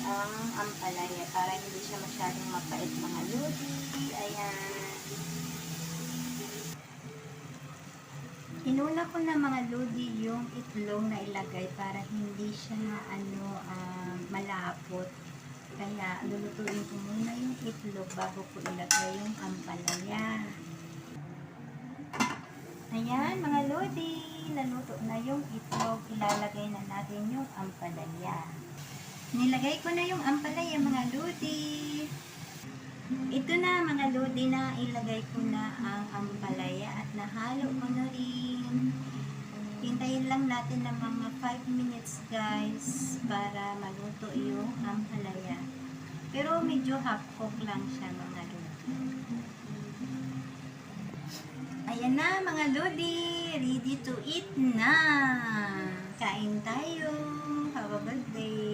ang ampalaya para hindi siya masyadong mapait mga lodi. Ayan. Inuna ko na mga lodi yung itlog na ilagay para hindi siya malapot. Kaya lulutuin ko muna yung itlog bago ko ilagay yung ampalaya. Ayan mga lodi, naluto na yung itlog. Ilalagay na natin yung ampalaya. Nilagay ko na yung ampalaya mga lodi. Ito na mga lodi na ilagay ko na ang ampalaya at nahalo ko na rin. Hintayin lang natin ng mga 5 minutes guys para maluto yung ampalaya. Pero medyo half cook lang siya mga lodi. Ayan na mga lodi, ready to eat na. Kain tayo. Have a good day.